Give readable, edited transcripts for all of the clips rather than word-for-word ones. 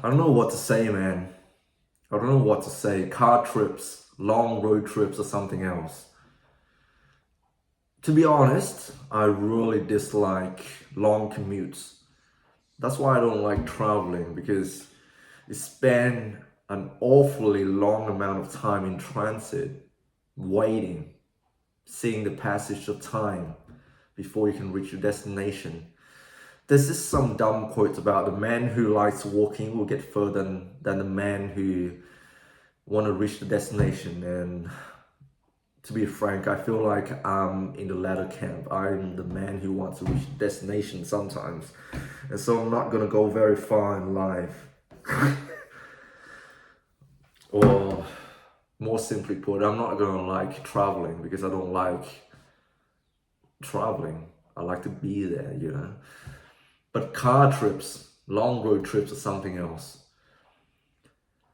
I don't know what to say, man. I don't know what to say. Car trips, long road trips, or something else. To be honest, I really dislike long commutes. That's why I don't like traveling because you spend an awfully long amount of time in transit, waiting, seeing the passage of time before you can reach your destination. There's just some dumb quotes about the man who likes walking will get further than the man who want to reach the destination. And to be frank, I feel like I'm in the latter camp. I'm the man who wants to reach the destination sometimes. And so I'm not going to go very far in life. Or more simply put, I'm not going to like traveling because I don't like traveling. I like to be there. But car trips, long road trips, or something else.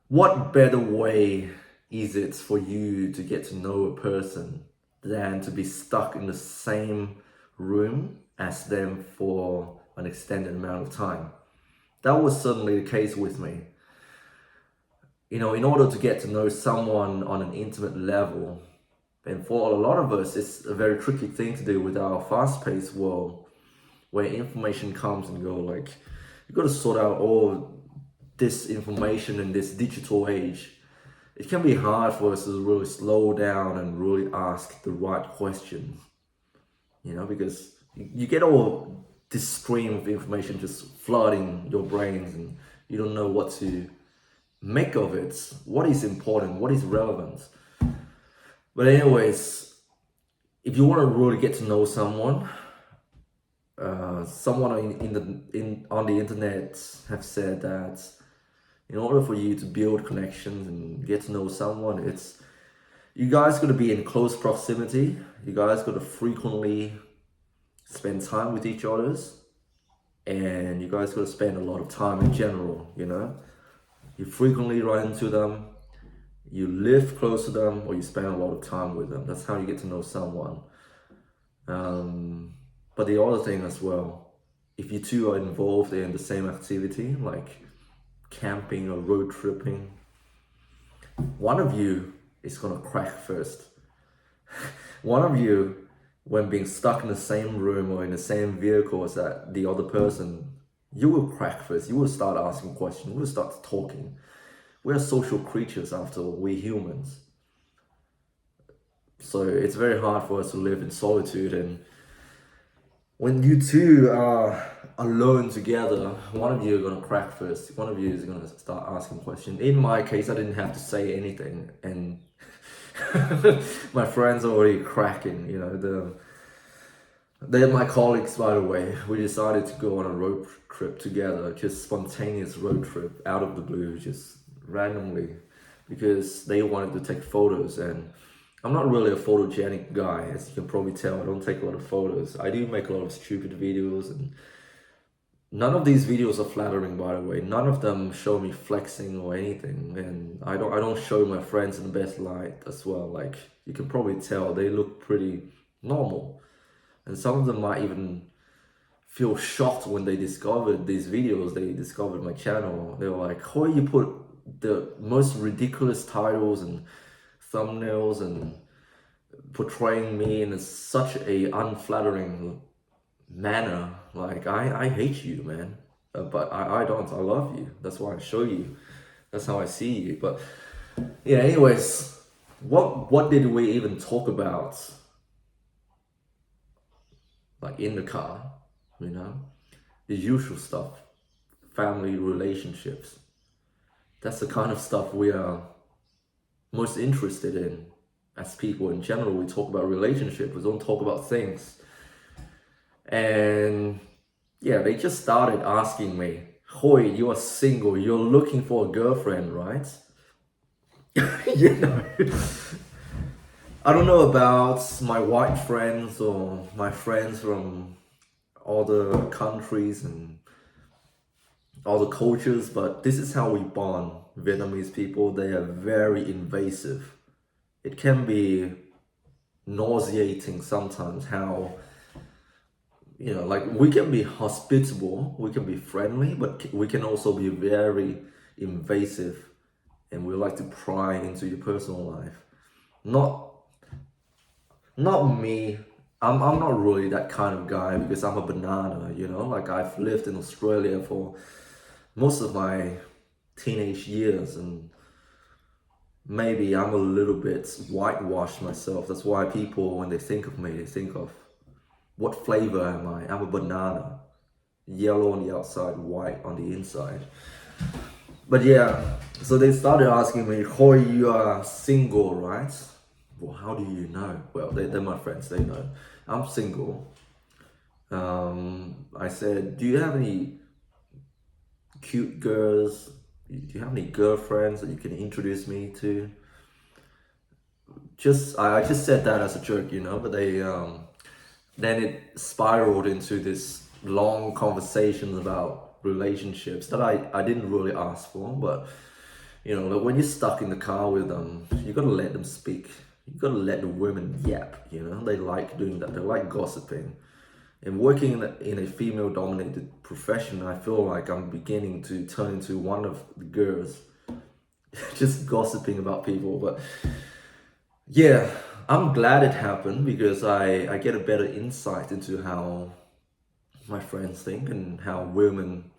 What better way is it for you to get to know a person than to be stuck in the same room as them for an extended amount of time? That was certainly the case with me. In order to get to know someone on an intimate level, and for a lot of us, it's a very tricky thing to do with our fast-paced world where information comes and go. Like, you got to sort out all this information in this digital age. It can be hard for us to really slow down and really ask the right questions, because you get all this stream of information just flooding your brains and you don't know what to make of it. What is important? What is relevant? But anyways, if you want to really get to know someone, someone on the internet have said that in order for you to build connections and get to know someone, it's you guys got to be in close proximity. You guys got to frequently spend time with each others, and you guys got to spend a lot of time in general. You frequently run into them, you live close to them, or you spend a lot of time with them. That's how you get to know someone. But the other thing as well, if you two are involved in the same activity, like camping or road tripping, one of you is gonna crack first. One of you, when being stuck in the same room or in the same vehicle as the other person, you will crack first. You will start asking questions. You will start talking. We're social creatures after all. We're humans. So it's very hard for us to live in solitude. And when you two are alone together, one of you are gonna crack first. One of you is gonna start asking questions. In my case, I didn't have to say anything, and my friends are already cracking. They're my colleagues, by the way. We decided to go on a road trip together, just spontaneous road trip out of the blue, just randomly, because they wanted to take photos. And I'm not really a photogenic guy, as you can probably tell. I don't take a lot of photos. I do make a lot of stupid videos, and none of these videos are flattering, by the way. None of them show me flexing or anything, and I don't show my friends in the best light as well. Like, you can probably tell, they look pretty normal. And some of them might even feel shocked when they discovered these videos, they discovered my channel. They were like, "How you put the most ridiculous titles and thumbnails and portraying me in such a unflattering manner? Like, I hate you, man. But I don't. I love you. That's why I show you. That's how I see you." But yeah, anyways, what did we even talk about? Like, in the car, the usual stuff, family, relationships. That's the kind of stuff we are most interested in as people in general. We talk about relationships, we don't talk about things. And yeah, they just started asking me, "Hoi, you are single, you're looking for a girlfriend, right?" you know I don't know about my white friends or my friends from other countries and other cultures, but this is how we bond. Vietnamese people, they are very invasive. It can be nauseating sometimes how like we can be hospitable, we can be friendly, but we can also be very invasive, and we like to pry into your personal life. Not not me. I'm not really that kind of guy because I'm a banana, like I've lived in Australia for most of my teenage years, and maybe I'm a little bit whitewashed myself. That's why people, when they think of me, they think of what flavor am I? I'm a banana, yellow on the outside, white on the inside. But yeah, so they started asking me, Hoy, you are single, right? Well, how do you know? Well, they're my friends, they know. I'm single. I said, do you have any cute girls? Do you have any girlfriends that you can introduce me to? I just said that as a joke, but then it spiraled into this long conversation about relationships that I didn't really ask for. But like when you're stuck in the car with them, you gotta let them speak. You gotta let the women yap. They like doing that. They like gossiping. And working in a female-dominated profession, I feel like I'm beginning to turn into one of the girls, just gossiping about people. But yeah, I'm glad it happened because I get a better insight into how my friends think and how women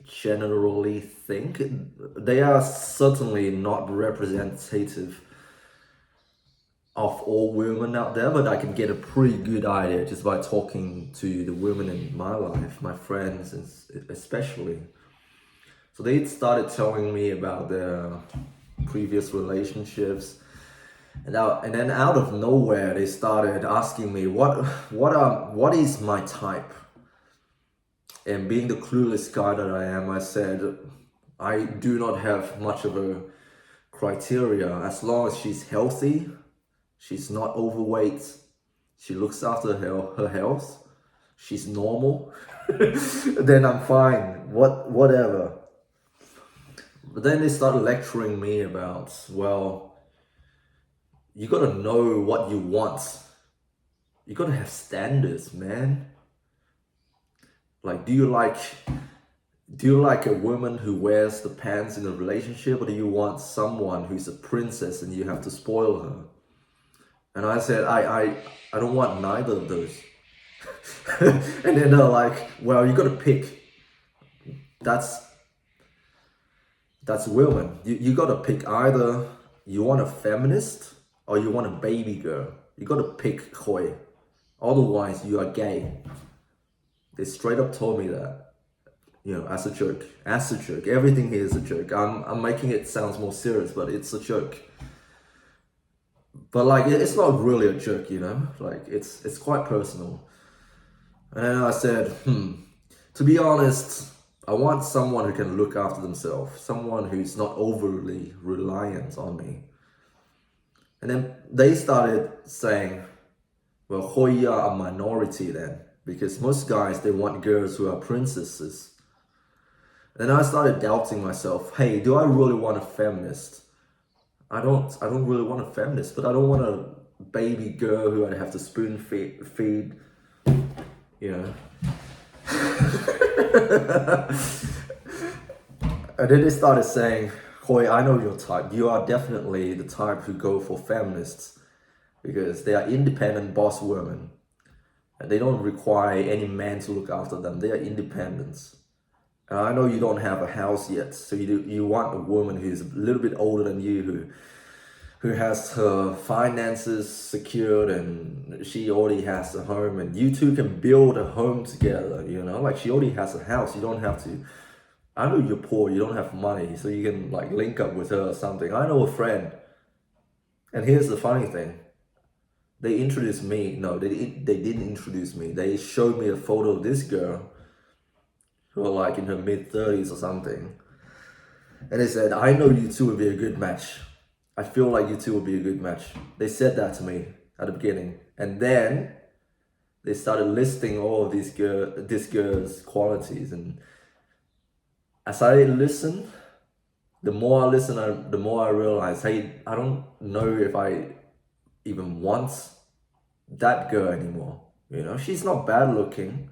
generally think. They are certainly not representative of all women out there, but I can get a pretty good idea just by talking to the women in my life, my friends especially. So they started telling me about their previous relationships. And then out of nowhere, they started asking me what is my type. And being the clueless guy that I am, I said I do not have much of a criteria. As long as she's healthy, she's not overweight, she looks after her health, she's normal, then I'm fine. Whatever. But then they started lecturing me about, well, you gotta know what you want. You gotta have standards, man. Like, do you like a woman who wears the pants in a relationship, or do you want someone who's a princess and you have to spoil her? And I said, I don't want neither of those. And then they're like, well, you gotta pick. That's women. You gotta pick either you want a feminist or you want a baby girl. You gotta pick Hoi. Otherwise, you are gay. They straight up told me that. As a joke. As a joke. Everything here is a joke. I'm making it sound more serious, but it's a joke. But like, it's not really a joke, Like, it's quite personal. And then I said, to be honest, I want someone who can look after themselves, someone who's not overly reliant on me. And then they started saying, well, Hoi are a minority then, because most guys, they want girls who are princesses. And I started doubting myself. Hey, do I really want a feminist? I don't really want a feminist, but I don't want a baby girl who I'd have to spoon feed. And then they started saying, Hoi, I know your type. You are definitely the type who go for feminists because they are independent boss women. And they don't require any man to look after them. They are independent. And I know you don't have a house yet, so you want a woman who's a little bit older than you, who has her finances secured and she already has a home, and you two can build a home together, Like, she already has a house. You don't have to. I know you're poor, you don't have money, so you can like link up with her or something. I know a friend. And here's the funny thing. They introduced me. No, they didn't introduce me. They showed me a photo of this girl who are like in her mid-30s or something. And they said, I know you two would be a good match. I feel like you two would be a good match. They said that to me at the beginning. And then they started listing all of this girl's qualities. And as I listened, the more I listen, the more I realize, hey, I don't know if I even want that girl anymore. You know, she's not bad looking.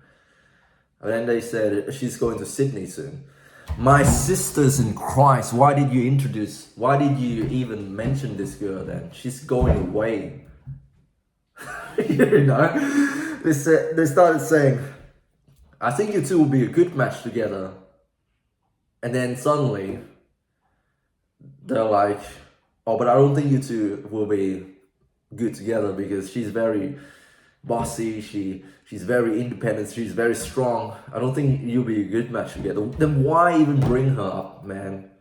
And then they said she's going to Sydney soon. My sisters in Christ, why did you even mention this girl then? She's going away. You know? They started saying, I think you two will be a good match together. And then suddenly, they're like, oh, but I don't think you two will be good together because she's very bossy, she's very independent, she's very strong. I don't think you'll be a good match together. Then why even bring her up, man?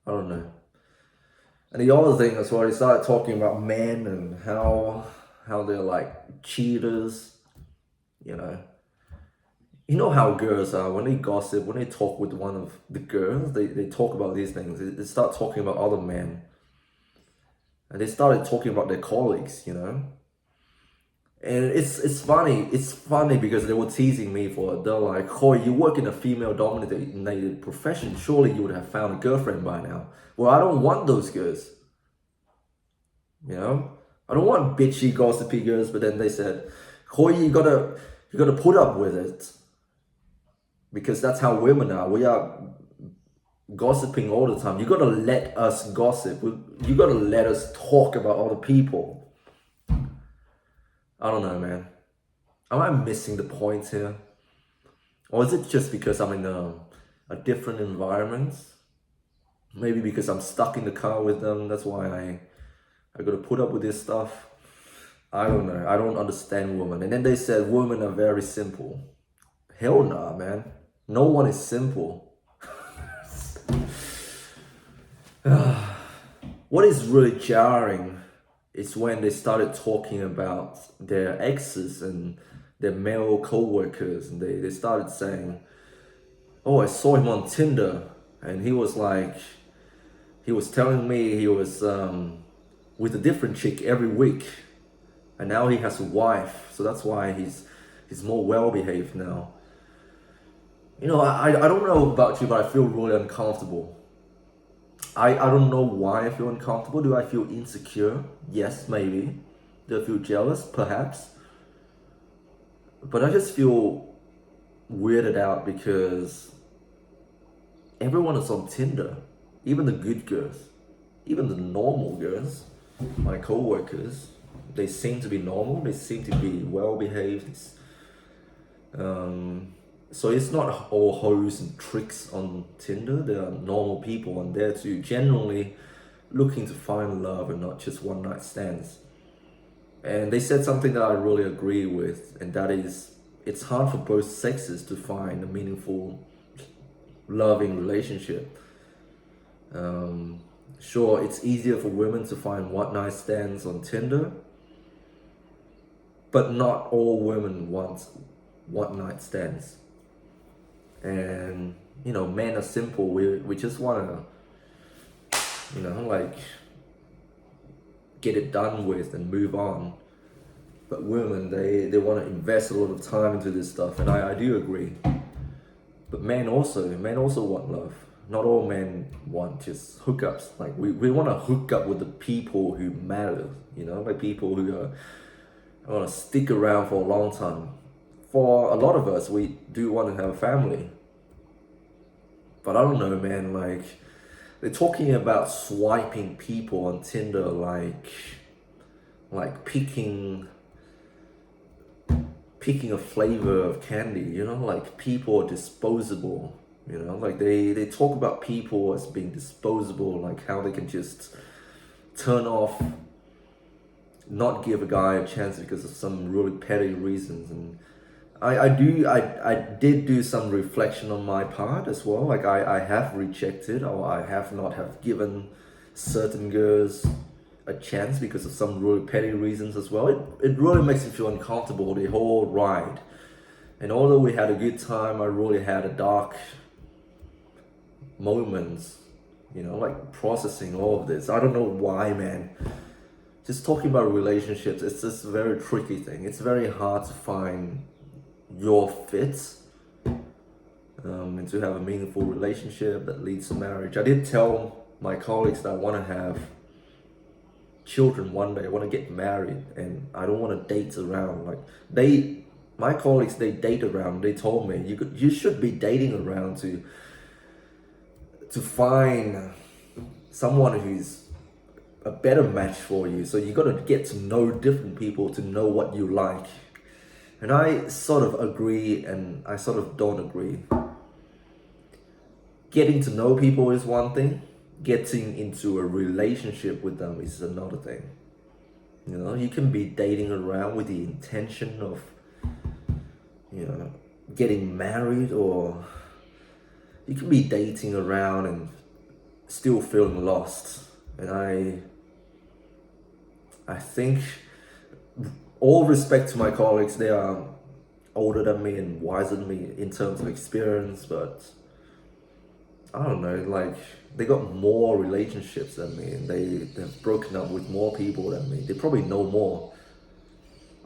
I don't know. And the other thing as well, they started talking about men and how they're like cheaters, you know. You know how girls are, when they gossip, when they talk with one of the girls, they talk about these things. They start talking about other men. And they started talking about their colleagues, you know. And it's funny because they were teasing me for it. They're like, "Oh, you work in a female-dominated profession. Surely you would have found a girlfriend by now." Well, I don't want those girls. You know, I don't want bitchy, gossipy girls. But then they said, "Oh, you gotta put up with it because that's how women are. We are gossiping all the time. You gotta let us gossip. You gotta let us talk about other people." I don't know, man. Am I missing the point here? Or is it just because I'm in a different environment? Maybe because I'm stuck in the car with them, that's why I gotta put up with this stuff. I don't know. I don't understand women. And then they said women are very simple. Hell nah, man. No one is simple. What is really jarring is when they started talking about their exes and their male co-workers, and they started saying, oh, I saw him on Tinder and he was telling me he was with a different chick every week, and now he has a wife, so that's why he's more well behaved now. You know, I don't know about you, but I feel really uncomfortable. I don't know why I feel uncomfortable. Do I feel insecure? Yes, maybe. Do I feel jealous? Perhaps. But I just feel weirded out because everyone is on Tinder. Even the good girls. Even the normal girls. My co-workers. They seem to be normal. They seem to be well behaved. So it's not all hoes and tricks on Tinder. There are normal people on there too, generally looking to find love and not just one night stands. And they said something that I really agree with, and that is, it's hard for both sexes to find a meaningful, loving relationship. Sure, it's easier for women to find one night stands on Tinder, but not all women want one night stands. And you know, men are simple. We just want to, you know, like get it done with and move on. But women, they want to invest a lot of time into this stuff, and I do agree. But men also want love. Not all men want just hookups. Like we want to hook up with the people who matter, you know, like people who are want to stick around for a long time. For a lot of us, we do want to have a family. But I don't know, man, like, they're talking about swiping people on Tinder like picking a flavor of candy, you know, like people are disposable, you know, like they talk about people as being disposable, like how they can just turn off, not give a guy a chance because of some really petty reasons. And I did do some reflection on my part as well. Like I have rejected, or I have not have given certain girls a chance because of some really petty reasons as well. It really makes me feel uncomfortable the whole ride. And although we had a good time, I really had a dark moments, you know, like processing all of this. I don't know why, man. Just talking about relationships, it's just a very tricky thing. It's very hard to find your fit and to have a meaningful relationship that leads to marriage. I did tell my colleagues that I want to have children one day. I want to get married, and I don't want to date around. Like my colleagues, they date around. They told me you should be dating around to find someone who's a better match for you. So you got to get to know different people to know what you like. And I sort of agree, and I sort of don't agree. Getting to know people is one thing. Getting into a relationship with them is another thing. You know, you can be dating around with the intention of, you know, getting married, or you can be dating around and still feeling lost. And I think, all respect to my colleagues, they are older than me and wiser than me in terms of experience, but I don't know, like, they got more relationships than me, and they've broken up with more people than me. They probably know more.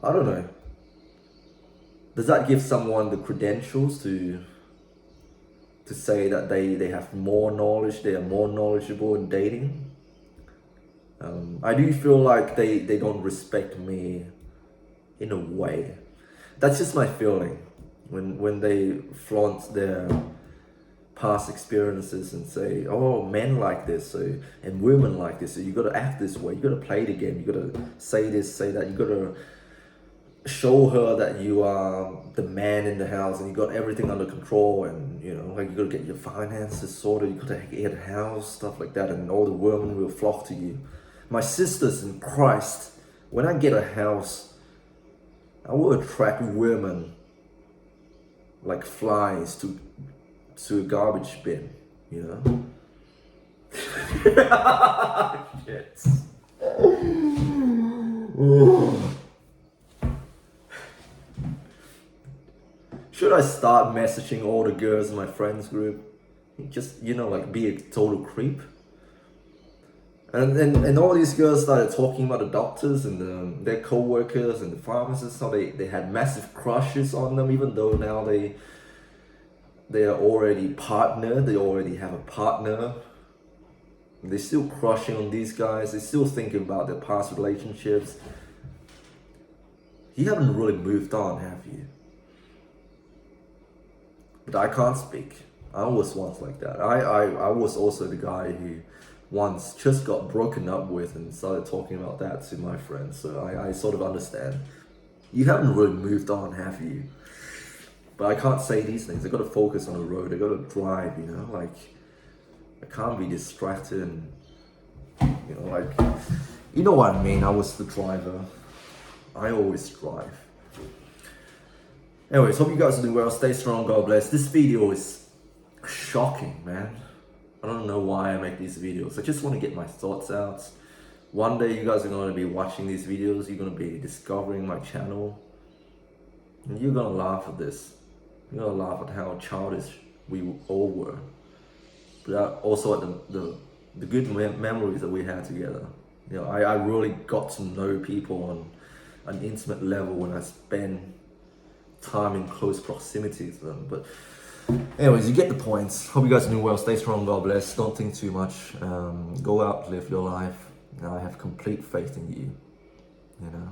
I don't know. Does that give someone the credentials to say that they have more knowledge, they are more knowledgeable in dating? I do feel like they don't respect me in a way. That's just my feeling. When they flaunt their past experiences and say, oh, men like this, so, and women like this, so you got to act this way, you got to play the game, you got to say this, say that, you got to show her that you are the man in the house and you got everything under control, and you know, like, you got to get your finances sorted, you got to get a house, stuff like that, and all the women will flock to you. My sisters in Christ, when I get a house, I will attract women like flies to a garbage bin, you know? Shit. Should I start messaging all the girls in my friends group? Just, you know, like, be a total creep? And all these girls started talking about the doctors and their co-workers and the pharmacists, how they had massive crushes on them, even though now they are already partnered, they already have a partner. They're still crushing on these guys, they're still thinking about their past relationships. You haven't really moved on, have you? But I can't speak. I was once like that. I was also the guy who once just got broken up with and started talking about that to my friends. So I sort of understand. You haven't really moved on, have you? But I can't say these things. I got to focus on the road. I got to drive, you know? Like, I can't be distracted and, you know, like, you know what I mean? I was the driver. I always drive. Anyways, hope you guys are doing well. Stay strong. God bless. This video is shocking, man. I don't know why I make these videos. I just want to get my thoughts out. One day you guys are going to be watching these videos. You're going to be discovering my channel. And you're going to laugh at this. You're going to laugh at how childish we all were. But also at the good memories that we had together. You know, I really got to know people on an intimate level when I spend time in close proximity to them. But anyways, you get the points. Hope you guys are doing well. Stay strong. God bless. Don't think too much. Go out, live your life. I have complete faith in you. You know.